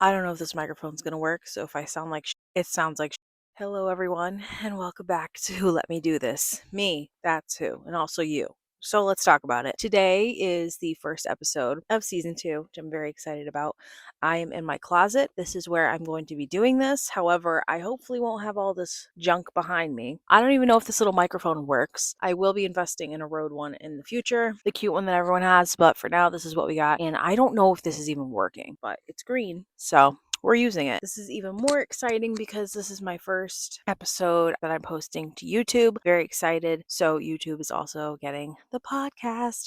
I don't know if this microphone's gonna work, so if I sound like it sounds like Hello everyone, and welcome back to Who Let Me Do This. Me, that's who, and also you. So let's talk about it. Today is the first episode of season 2, which I'm very excited about. I am in my closet. This is where I'm going to be doing this. However, I hopefully won't have all this junk behind me. I don't even know if this little microphone works. I will be investing in a Rode one in the future, the cute one that everyone has, but for now, this is what we got. And I don't know if this is even working, but it's green. So we're using it. This is even more exciting because this is my first episode that I'm posting to YouTube. Very excited. So YouTube is also getting the podcast.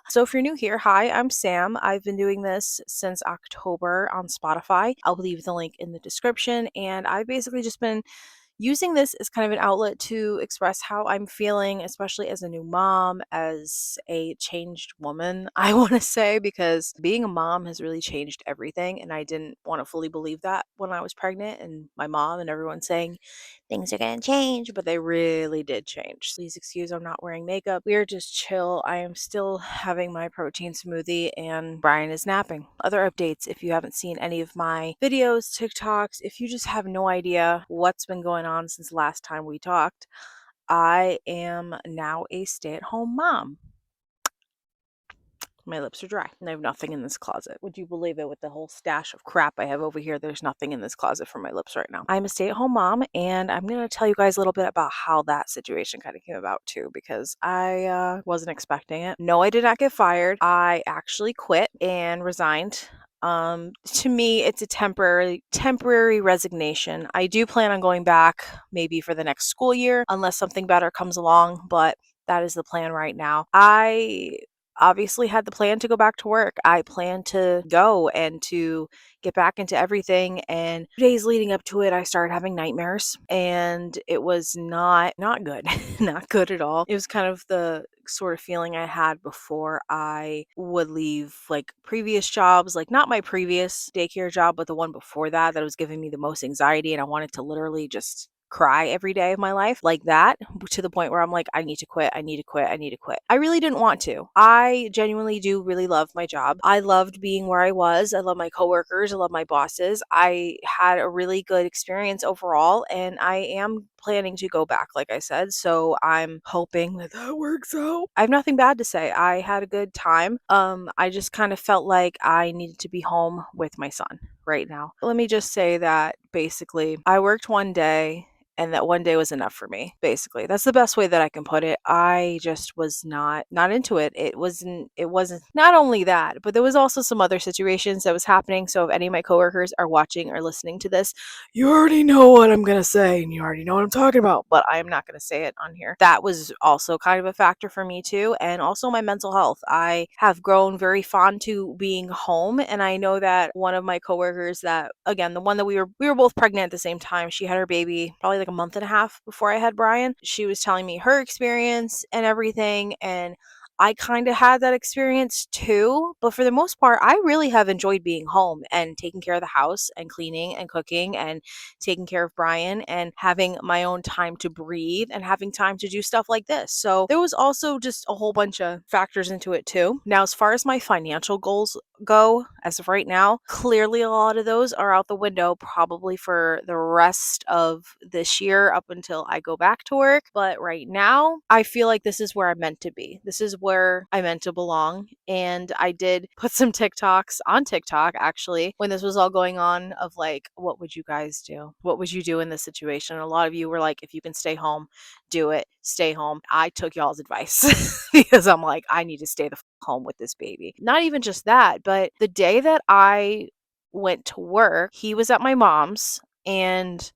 So if you're new here, hi, I'm Sam. I've been doing this since October on Spotify. I'll leave the link in the description. And I've basically just been using this as kind of an outlet to express how I'm feeling, especially as a new mom, as a changed woman, I want to say, because being a mom has really changed everything. And I didn't want to fully believe that when I was pregnant, and my mom and everyone saying things are going to change, but they really did change. Please excuse I'm not wearing makeup. We are just chill. I am still having my protein smoothie and Brian is napping. Other updates, if you haven't seen any of my videos, TikToks, if you just have no idea what's been going on since last time we talked, I am now a stay-at-home mom. My lips are dry and I have nothing in this closet. Would you believe it? With the whole stash of crap I have over here, there's nothing in this closet for my lips right now. I'm a stay-at-home mom, and I'm going to tell you guys a little bit about how that situation kind of came about too, because I wasn't expecting it. No, I did not get fired. I actually quit and resigned. To me, it's a temporary resignation. I do plan on going back maybe for the next school year unless something better comes along, but that is the plan right now. I obviously had the plan to go back to work. I planned to go and to get back into everything, and 2 days leading up to it I started having nightmares, and it was not good. Not good at all. It was kind of the sort of feeling I had before I would leave like previous jobs, like not my previous daycare job, but the one before that was giving me the most anxiety, and I wanted to literally just cry every day of my life, like that, to the point where I'm like, I need to quit. I really didn't want to. I genuinely do really love my job. I loved being where I was. I love my coworkers. I love my bosses. I had a really good experience overall, and I am planning to go back, like I said. So I'm hoping that works out. I have nothing bad to say. I had a good time. I just kind of felt like I needed to be home with my son right now. Let me just say that basically I worked one day, and that one day was enough for me. Basically, that's the best way that I can put it. I just was not into it. It wasn't not only that, but there was also some other situations that was happening. So if any of my coworkers are watching or listening to this, you already know what I'm going to say and you already know what I'm talking about, but I am not going to say it on here. That was also kind of a factor for me too, and also my mental health. I have grown very fond to being home, and I know that one of my coworkers, that again, the one that we were both pregnant at the same time, she had her baby probably like a month and a half before I had Brian. She was telling me her experience and everything, and I kind of had that experience too, but for the most part, I really have enjoyed being home and taking care of the house and cleaning and cooking and taking care of Brian and having my own time to breathe and having time to do stuff like this. So there was also just a whole bunch of factors into it too. Now, as far as my financial goals go, as of right now, clearly a lot of those are out the window probably for the rest of this year up until I go back to work. But right now, I feel like this is where I'm meant to be. This is where I meant to belong. And I did put some TikToks on TikTok actually when this was all going on, of like, what would you guys do? What would you do in this situation? And a lot of you were like, if you can stay home, do it. Stay home. I took y'all's advice because I'm like, I need to stay the home with this baby. Not even just that, but the day that I went to work, he was at my mom's, and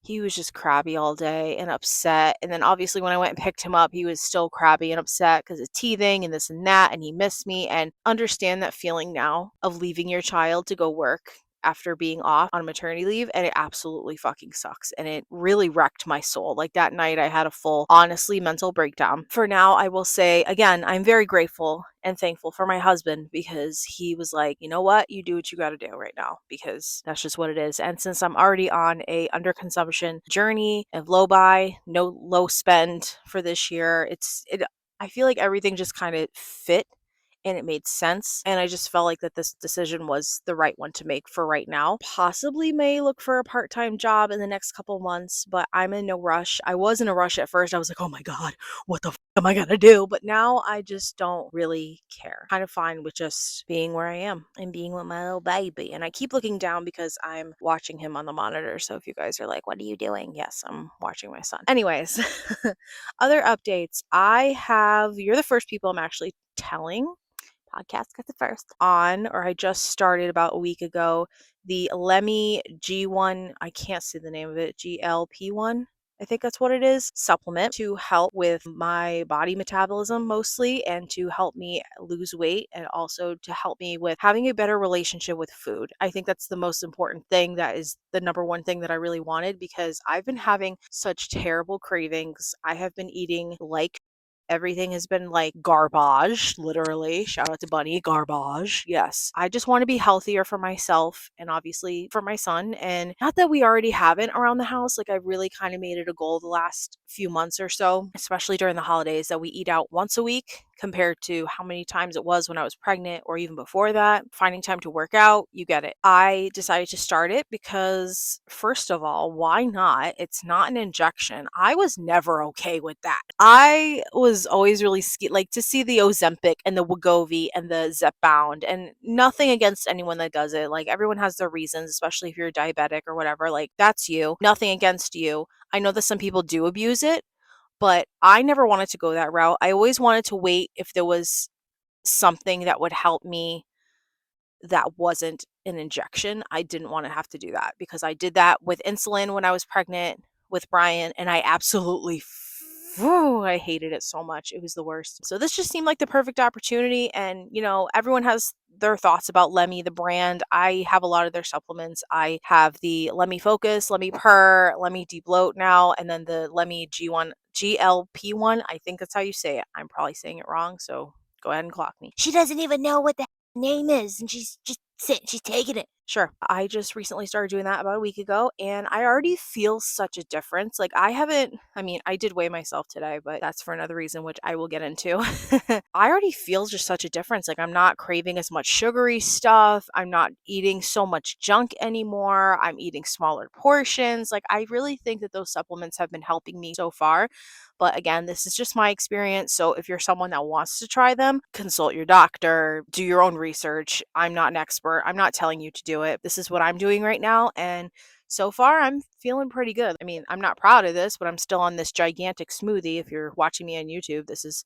he was just crabby all day and upset. And then obviously when I went and picked him up, he was still crabby and upset because of teething and this and that, and he missed me. And understand that feeling now of leaving your child to go work after being off on maternity leave, and it absolutely fucking sucks, and it really wrecked my soul. Like that night I had a full, honestly, mental breakdown. For now, I will say again, I'm very grateful and thankful for my husband, because he was like, you know what, you do what you got to do right now, because that's just what it is. And since I'm already on a underconsumption journey of low buy, no low spend for this year, I feel like everything just kind of fit and it made sense. And I just felt like that this decision was the right one to make for right now. Possibly may look for a part-time job in the next couple months, but I'm in no rush. I was in a rush at first. I was like, oh my God, what the am I gonna do? But now I just don't really care. Kind of fine with just being where I am and being with my little baby. And I keep looking down because I'm watching him on the monitor. So if you guys are like, what are you doing? Yes, I'm watching my son. Anyways, other updates. You're the first people I'm actually telling. Podcast got the first on, or I just started about a week ago, the Lemmy G1, I can't see the name of it, GLP1. I think that's what it is, supplement to help with my body metabolism mostly, and to help me lose weight, and also to help me with having a better relationship with food. I think that's the most important thing. That is the number one thing that I really wanted, because I've been having such terrible cravings. I have been eating like everything has been like garbage, literally. Shout out to Bunny, garbage. Yes. I just want to be healthier for myself and obviously for my son. And not that we already haven't around the house. Like, I've really kind of made it a goal the last few months or so, especially during the holidays, that we eat out once a week compared to how many times it was when I was pregnant or even before that. Finding time to work out, you get it. I decided to start it because, first of all, why not? It's not an injection. I was never okay with that. I was always really like to see the Ozempic and the Wegovy and the Zepbound, and nothing against anyone that does it. Like, everyone has their reasons, especially if you're diabetic or whatever. Like, that's you. Nothing against you. I know that some people do abuse it, but I never wanted to go that route. I always wanted to wait if there was something that would help me that wasn't an injection. I didn't want to have to do that, because I did that with insulin when I was pregnant with Brian, and I absolutely I hated it so much. It was the worst. So this just seemed like the perfect opportunity. And, everyone has their thoughts about Lemmy, the brand. I have a lot of their supplements. I have the Lemmy Focus, Lemmy Purr, Lemmy Debloat now, and then the Lemmy G1, GLP1. I think that's how you say it. I'm probably saying it wrong, so go ahead and clock me. She doesn't even know what the name is, and she's just sitting, she's taking it. Sure. I just recently started doing that about a week ago, and I already feel such a difference. Like, I did weigh myself today, but that's for another reason, which I will get into. I already feel just such a difference. Like, I'm not craving as much sugary stuff. I'm not eating so much junk anymore. I'm eating smaller portions. Like, I really think that those supplements have been helping me so far. But again, this is just my experience. So if you're someone that wants to try them, consult your doctor, do your own research. I'm not an expert. I'm not telling you to do it. This is what I'm doing right now. And so far, I'm feeling pretty good. I mean, I'm not proud of this, but I'm still on this gigantic smoothie. If you're watching me on YouTube, this is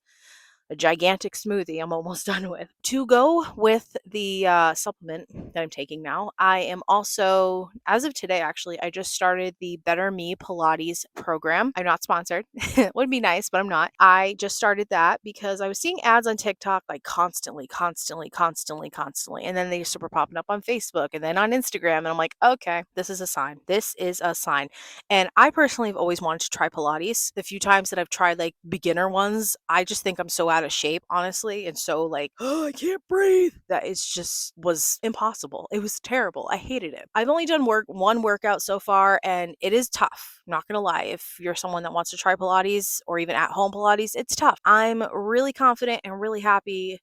a gigantic smoothie I'm almost done with. To go with the supplement that I'm taking now, I am also, as of today, actually, I just started the Better Me Pilates program. I'm not sponsored. It would be nice, but I'm not. I just started that because I was seeing ads on TikTok like constantly. And then they just were popping up on Facebook and then on Instagram. And I'm like, okay, this is a sign. This is a sign. And I personally have always wanted to try Pilates. The few times that I've tried like beginner ones, I just think I'm so out of shape, honestly. And so like, oh, I can't breathe. That it's just was impossible. It was terrible. I hated it. I've only done one workout so far, and it is tough. Not gonna lie. If you're someone that wants to try Pilates or even at home Pilates, it's tough. I'm really confident and really happy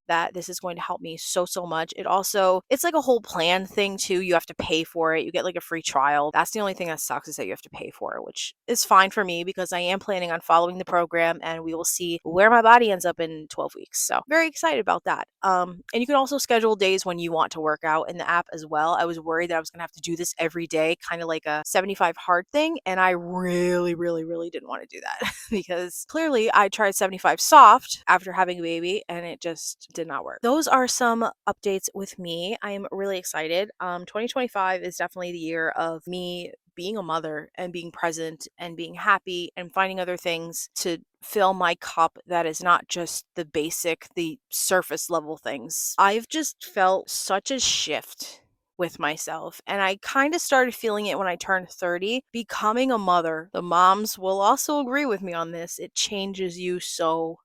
that this is going to help me so much. It's like a whole plan thing too. You have to pay for it. You get like a free trial. That's the only thing that sucks, is that you have to pay for it, which is fine for me because I am planning on following the program, and we will see where my body ends up in 12 weeks. So very excited about that. And you can also schedule days when you want to work out in the app as well. I was worried that I was going to have to do this every day, kind of like a 75 hard thing. And I really didn't want to do that because clearly I tried 75 soft after having a baby and it just did not work. Those are some updates with me. I am really excited. 2025 is definitely the year of me being a mother and being present and being happy and finding other things to fill my cup that is not just the surface level things. I've just felt such a shift with myself, and I kind of started feeling it when I turned 30. Becoming a mother, the moms will also agree with me on this, it changes you so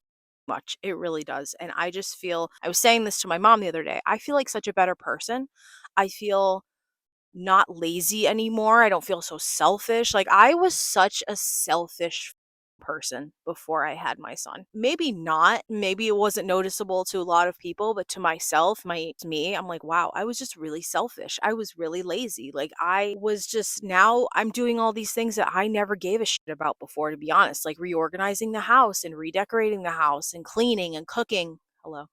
much. It really does. And I just feel, I was saying this to my mom the other day, I feel like such a better person. I feel not lazy anymore. I don't feel so selfish. Like, I was such a selfish person before I had my son. Maybe not. Maybe it wasn't noticeable to a lot of people, but to myself, me, I'm like, wow, I was just really selfish. I was really lazy. Like I was just now I'm doing all these things that I never gave a shit about before, to be honest, like reorganizing the house and redecorating the house and cleaning and cooking. Hello.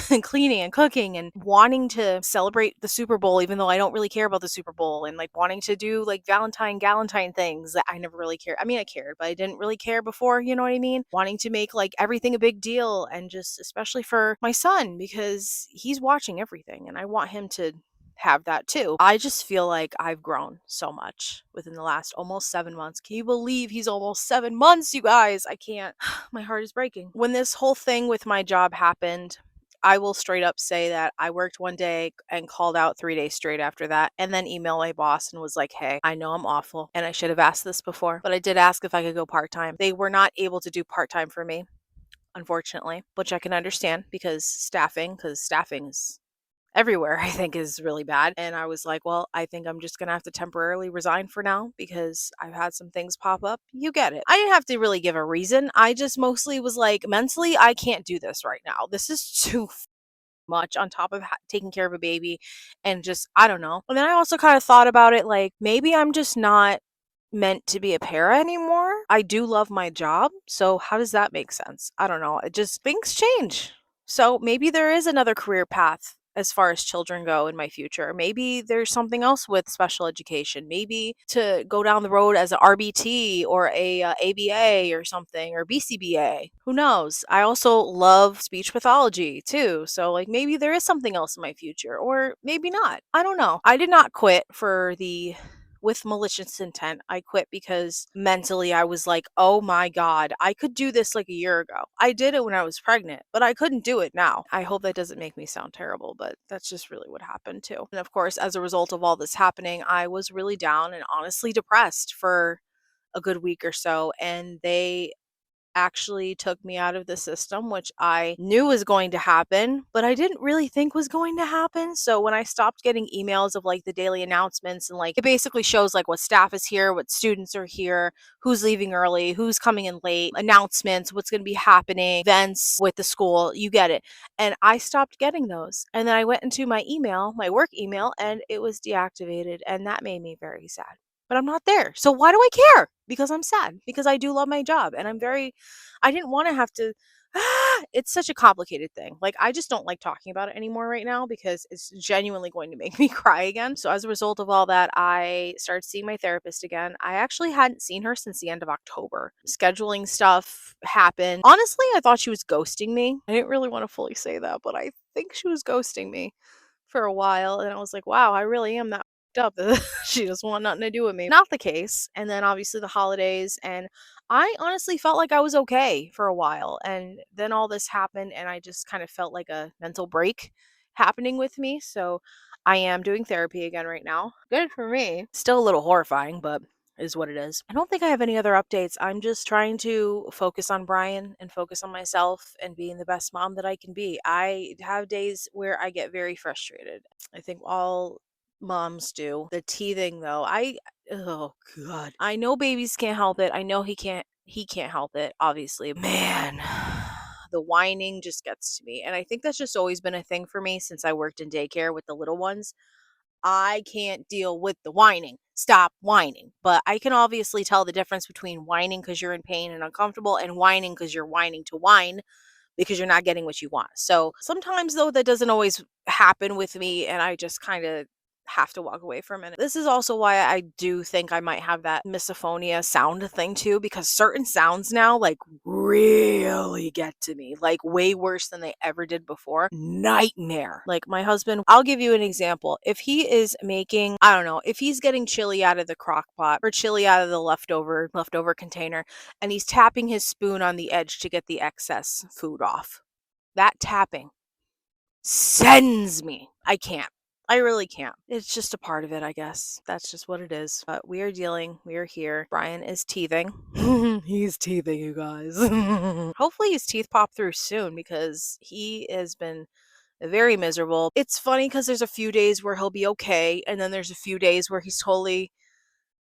And cleaning and cooking and wanting to celebrate the Super Bowl, even though I don't really care about the Super Bowl, and like wanting to do like Galentine things that I never really cared. I mean, I cared, but I didn't really care before, you know what I mean? Wanting to make like everything a big deal, and just especially for my son because he's watching everything and I want him to have that too. I just feel like I've grown so much within the last almost 7 months. Can you believe he's almost 7 months, you guys? I can't. My heart is breaking. When this whole thing with my job happened, I will straight up say that I worked one day and called out 3 days straight after that, and then emailed my boss and was like, hey, I know I'm awful and I should have asked this before, but I did ask if I could go part-time. They were not able to do part-time for me, unfortunately, which I can understand because staffing is everywhere, I think, is really bad. And I was like, well, I think I'm just going to have to temporarily resign for now because I've had some things pop up. You get it. I didn't have to really give a reason. I just mostly was like, mentally, I can't do this right now. This is too much on top of taking care of a baby and just, I don't know. And then I also kind of thought about it like, maybe I'm just not meant to be a para anymore. I do love my job. So how does that make sense? I don't know. It just, things change. So maybe there is another career path as far as children go in my future. Maybe there's something else with special education. Maybe to go down the road as a RBT or a ABA or something, or BCBA. Who knows? I also love speech pathology too. So like maybe there is something else in my future, or maybe not. I don't know. I did not quit for the with malicious intent. I quit because mentally I was like, oh my God, I could do this like a year ago. I did it when I was pregnant, but I couldn't do it now. I hope that doesn't make me sound terrible, but that's just really what happened too. And of course, as a result of all this happening, I was really down and honestly depressed for a good week or so. And they actually took me out of the system, which I knew was going to happen, but I didn't really think was going to happen. So when I stopped getting emails of like the daily announcements, and like it basically shows like what staff is here, what students are here, who's leaving early, who's coming in late, announcements, what's going to be happening, events with the school, you get it. And I stopped getting those. And then I went into my email, my work email, and it was deactivated. And that made me very sad, but I'm not there. So why do I care? Because I'm sad. Because I do love my job and I didn't want to have to it's such a complicated thing. Like I just don't like talking about it anymore right now because it's genuinely going to make me cry again. So as a result of all that, I started seeing my therapist again. I actually hadn't seen her since the end of October. Scheduling stuff happened. Honestly, I thought she was ghosting me. I didn't really want to fully say that, but I think she was ghosting me for a while. And I was like, wow, I really am that up. She doesn't want nothing to do with me. Not the case. And then obviously the holidays, and I honestly felt like I was okay for a while. And then all this happened, and I just kind of felt like a mental break happening with me. So I am doing therapy again right now. Good for me. Still a little horrifying, but is what it is. I don't think I have any other updates. I'm just trying to focus on Brian and focus on myself and being the best mom that I can be. I have days where I get very frustrated. I think all moms do. The teething though, oh God. I know babies can't help it. I know he can't help it, obviously. Man, the whining just gets to me. And I think that's just always been a thing for me since I worked in daycare with the little ones. I can't deal with the whining. Stop whining. But I can obviously tell the difference between whining because you're in pain and uncomfortable and whining because you're whining to whine because you're not getting what you want. So sometimes though that doesn't always happen with me, and I just kind of have to walk away for a minute. This is also why I do think I might have that misophonia sound thing too, because certain sounds now like really get to me, like way worse than they ever did before. Nightmare. Like my husband, I'll give you an example. If he is making, I don't know, if he's getting chili out of the crock pot or chili out of the leftover container, and he's tapping his spoon on the edge to get the excess food off, that tapping sends me. I can't. I really can't. It's just a part of it, I guess. That's just what it is. But we are dealing. We are here. Brian is teething. He's teething, you guys. Hopefully his teeth pop through soon because he has been very miserable. It's funny because there's a few days where he'll be okay, and then there's a few days where he's totally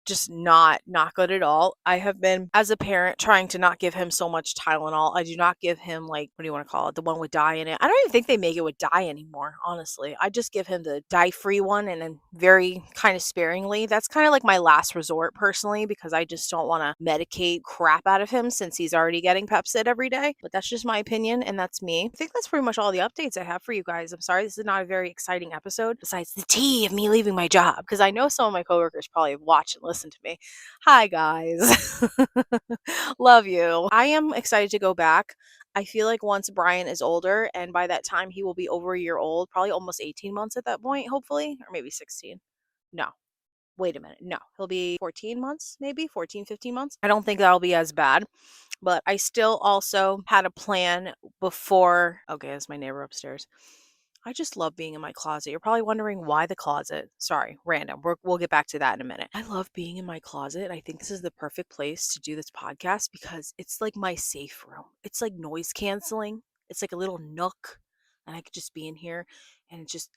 just not good at all. I have been, as a parent, trying to not give him so much Tylenol. I do not give him, like, what do you want to call it? The one with dye in it. I don't even think they make it with dye anymore, honestly. I just give him the dye-free one, and then very kind of sparingly. That's kind of like my last resort personally, because I just don't want to medicate crap out of him since he's already getting Pepcid every day. But that's just my opinion, and that's me. I think that's pretty much all the updates I have for you guys. I'm sorry this is not a very exciting episode, besides the tea of me leaving my job, because I know some of my coworkers probably watch and listen to me. Hi, guys. Love you. I am excited to go back. I feel like once Brian is older, and by that time he will be over a year old, probably almost 18 months at that point, hopefully, or maybe 16. No, wait a minute. No, he'll be 14 months, maybe 14, 15 months. I don't think that'll be as bad, but I still also had a plan before. Okay, that's my neighbor upstairs. I just love being in my closet. You're probably wondering why the closet. Sorry, random. We'll get back to that in a minute. I love being in my closet. I think this is the perfect place to do this podcast because it's like my safe room. It's like noise canceling. It's like a little nook, and I could just be in here and it's just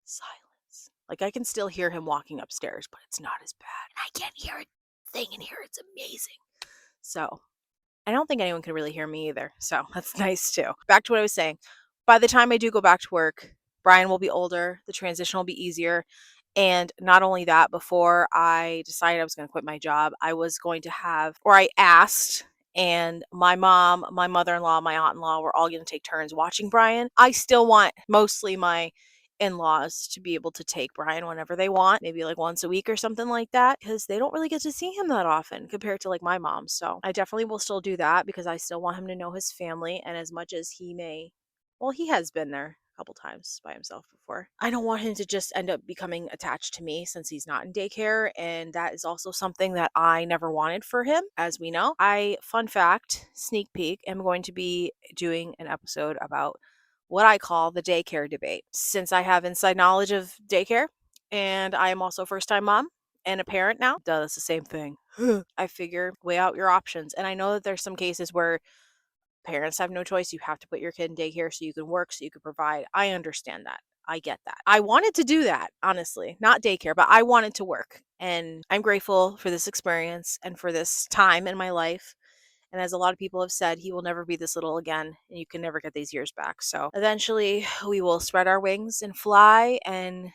silence. Like I can still hear him walking upstairs, but it's not as bad. I can't hear a thing in here. It's amazing. So I don't think anyone can really hear me either. So that's nice too. Back to what I was saying. By the time I do go back to work, Brian will be older. The transition will be easier. And not only that, before I decided I was going to quit my job, I was going to have, or I asked, and my mom, my mother-in-law, my aunt-in-law were all going to take turns watching Brian. I still want mostly my in-laws to be able to take Brian whenever they want, maybe like once a week or something like that, because they don't really get to see him that often compared to like my mom. So I definitely will still do that because I still want him to know his family. And as much as he may, well, he has been there a couple times by himself before, I don't want him to just end up becoming attached to me since he's not in daycare. And that is also something that I never wanted for him. As we know, fun fact, sneak peek, am going to be doing an episode about what I call the daycare debate. Since I have inside knowledge of daycare and I am also a first time mom and a parent now, does the same thing. I figure weigh out your options. And I know that there's some cases where parents have no choice. You have to put your kid in daycare so you can work, so you can provide. I understand that. I get that. I wanted to do that, honestly, not daycare, but I wanted to work. And I'm grateful for this experience and for this time in my life. And as a lot of people have said, he will never be this little again, and you can never get these years back. So eventually, we will spread our wings and fly and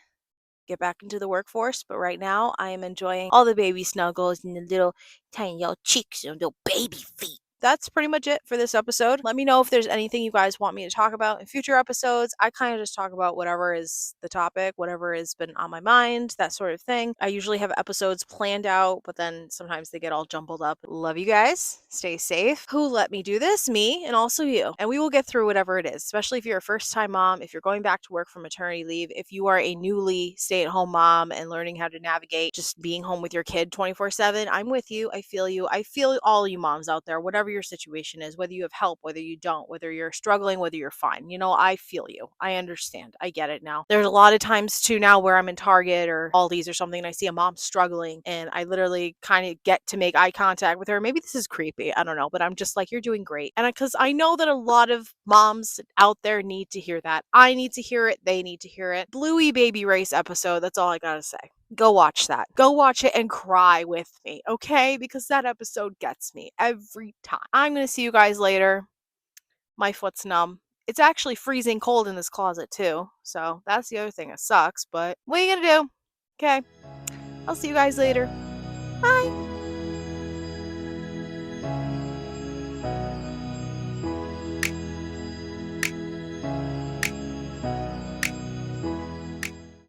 get back into the workforce. But right now, I am enjoying all the baby snuggles and the little tiny little cheeks and little baby feet. That's pretty much it for this episode. Let me know if there's anything you guys want me to talk about in future episodes. I kind of just talk about whatever is the topic, whatever has been on my mind, that sort of thing. I usually have episodes planned out, but then sometimes they get all jumbled up. Love you guys. Stay safe. Who let me do this? Me and also you. And we will get through whatever it is, especially if you're a first time mom, if you're going back to work from maternity leave, if you are a newly stay at home mom and learning how to navigate just being home with your kid 24/7. I'm with you. I feel you. I feel all you moms out there, whatever your situation is, whether you have help, whether you don't, whether you're struggling, whether you're fine. I feel you. I understand. I get it now. There's a lot of times too now where I'm in Target or Aldi's or something and I see a mom struggling and I literally kind of get to make eye contact with her. Maybe this is creepy. I don't know, but I'm just like, you're doing great. And because I know that a lot of moms out there need to hear that. I need to hear it. They need to hear it. Bluey baby race episode. That's all I gotta say. Go watch that. Go watch it and cry with me, okay? Because that episode gets me every time. I'm going to see you guys later. My foot's numb. It's actually freezing cold in this closet, too. So that's the other thing that sucks. But what are you going to do? Okay. I'll see you guys later. Bye.